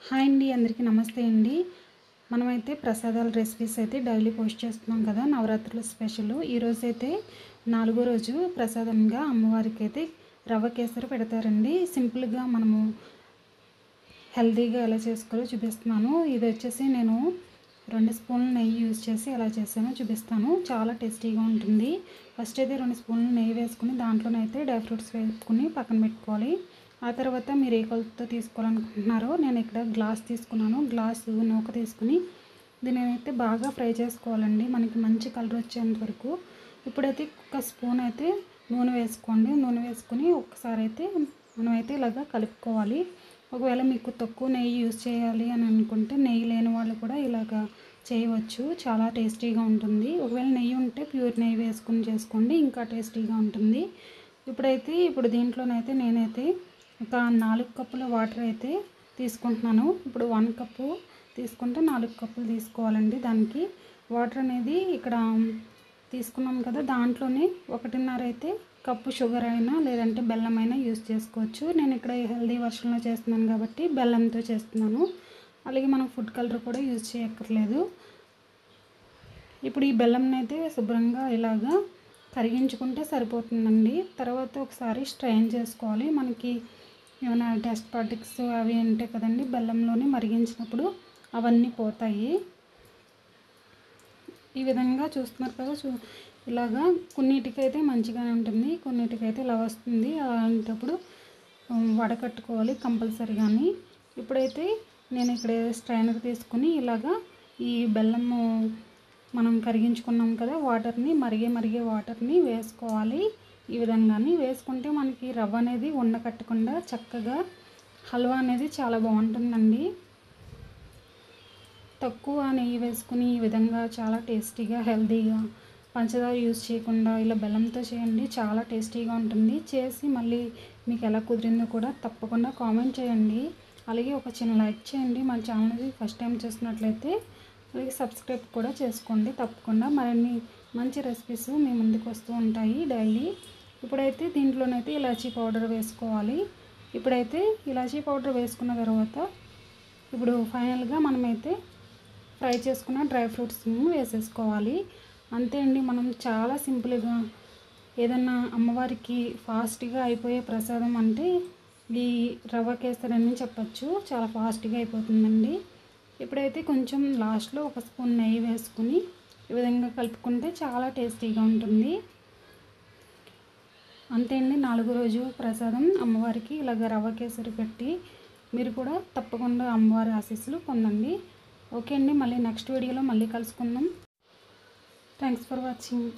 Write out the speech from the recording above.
Hi అండి, అందరికీ నమస్తే అండి. మనమైతే ప్రసాదాల రెసిపీస్ అయితే డైలీ పోస్ట్ చేస్తున్నాం కదా, నవరాత్రుల స్పెషల్. ఈరోజైతే 4వ రోజు ప్రసాదంగా అమ్మవారికి అయితే రవ్వ కేసరి పెడతారండి. సింపుల్గా మనము హెల్తీగా ఎలా చేసుకోవాలో చూపిస్తున్నాను. ఇది వచ్చేసి నేను 2 స్పూన్ల నెయ్యి యూజ్ చేసి ఎలా చేసానో చూపిస్తాను. చాలా టేస్టీగా ఉంటుంది. ఫస్ట్ అయితే 2 స్పూన్ల నెయ్యి వేసుకుని దాంట్లోనైతే డ్రై ఫ్రూట్స్ వేసుకుని పక్కన పెట్టుకోవాలి. ఆ తర్వాత మీరు ఏ కొలతతో తీసుకోవాలనుకుంటున్నారో నేను ఇక్కడ గ్లాస్ తీసుకున్నాను. గ్లాసు నూక తీసుకుని దీనినైతే బాగా ఫ్రై చేసుకోవాలండి, మనకి మంచి కలర్ వచ్చేంత వరకు. ఇప్పుడైతే ఒక స్పూన్ అయితే నూనె వేసుకోండి. నూనె వేసుకుని ఒక్కసారి అయితే మనమైతే ఇలాగా కలుపుకోవాలి. ఒకవేళ మీకు తక్కువ నెయ్యి యూజ్ చేయాలి అని అనుకుంటే నెయ్యి లేని వాళ్ళు కూడా ఇలాగా చేయవచ్చు, చాలా టేస్టీగా ఉంటుంది. ఒకవేళ నెయ్యి ఉంటే ప్యూర్ నెయ్యి వేసుకుని చేసుకోండి, ఇంకా టేస్టీగా ఉంటుంది. ఇప్పుడు దీంట్లోనైతే నేనైతే ఒక 4 కప్పుల వాటర్ అయితే తీసుకుంటున్నాను. ఇప్పుడు 1 కప్పు తీసుకుంటే 4 కప్పులు తీసుకోవాలండి. దానికి వాటర్ అనేది ఇక్కడ తీసుకున్నాం కదా, దాంట్లోనే 1.5 అయితే కప్పు షుగర్ అయినా లేదంటే బెల్లం అయినా యూజ్ చేసుకోవచ్చు. నేను ఇక్కడ హెల్దీ వర్షన్లో చేస్తున్నాను కాబట్టి బెల్లంతో చేస్తున్నాను. అలాగే మనం ఫుడ్ కలర్ కూడా యూజ్ చేయక్కర్లేదు. ఇప్పుడు ఈ బెల్లంని అయితే శుభ్రంగా ఇలాగా కరిగించుకుంటే సరిపోతుందండి. తర్వాత ఒకసారి స్ట్రెయిన్ చేసుకోవాలి. మనకి ఏమైనా డస్ట్ పార్టికల్స్ అవి ఉంటాయి కదండి, బెల్లంలోనే మరిగించినప్పుడు అవన్నీ పోతాయి. ఈ విధంగా చూస్తున్నారు కదా, ఇలాగా కొన్నిటికైతే మంచిగానే ఉంటుంది, కొన్నిటికైతే ఇలా వస్తుంది. అలాంటప్పుడు వడకట్టుకోవాలి కంపల్సరీగాని. ఇప్పుడైతే నేను ఇక్కడ స్ట్రైనర్ తీసుకుని ఇలాగా ఈ బెల్లము మనం కరిగించుకున్నాం కదా వాటర్ని, మరిగే వాటర్ని వేసుకోవాలి. ఈ విధంగాని వేసుకుంటే మనకి రవ్వ అనేది ఉండకట్టకుండా చక్కగా హల్వా అనేది చాలా బాగుంటుందండి. తక్కువ నెయ్యి వేసుకుని ఈ విధంగా చాలా టేస్టీగా హెల్తీగా పంచదార యూజ్ చేయకుండా ఇలా బెల్లంతో చేయండి, చాలా టేస్టీగా ఉంటుంది. చేసి మళ్ళీ మీకు ఎలా కుదిరిందో కూడా తప్పకుండా కామెంట్ చేయండి. అలాగే ఒక చిన్న లైక్ చేయండి. మన ఛానల్ని ఫస్ట్ టైం చూసినట్లయితే అలాగే సబ్స్క్రైబ్ కూడా చేసుకోండి తప్పకుండా. మరిన్ని మంచి రెసిపీస్ మీ ముందుకు వస్తూ ఉంటాయి డైలీ. ఇప్పుడైతే దీంట్లోనైతే ఇలాచీ పౌడర్ వేసుకోవాలి. ఇప్పుడైతే ఇలాచీ పౌడర్ వేసుకున్న తర్వాత ఇప్పుడు ఫైనల్గా మనమైతే ఫ్రై చేసుకున్న డ్రై ఫ్రూట్స్ని వేసేసుకోవాలి. అంతే అండి, మనం చాలా సింపుల్గా ఏదన్నా అమ్మవారికి ఫాస్ట్గా అయిపోయే ప్రసాదం అంటే ఈ రవ్వ కేసరి అని చెప్పచ్చు. చాలా ఫాస్ట్గా అయిపోతుందండి. ఇప్పుడైతే కొంచెం లాస్ట్లో 1 స్పూన్ నెయ్యి వేసుకుని ఈ విధంగా కలుపుకుంటే చాలా టేస్టీగా ఉంటుంది. అంతే అండి, 4వ రోజు ప్రసాదం అమ్మవారికి ఇలాగ రవ్వ కేసరి పెట్టి మీరు కూడా తప్పకుండా అమ్మవారి ఆశీస్సులు పొందండి. ఓకే అండి, మళ్ళీ నెక్స్ట్ వీడియోలో మళ్ళీ కలుసుకుందాం. Thanks for watching.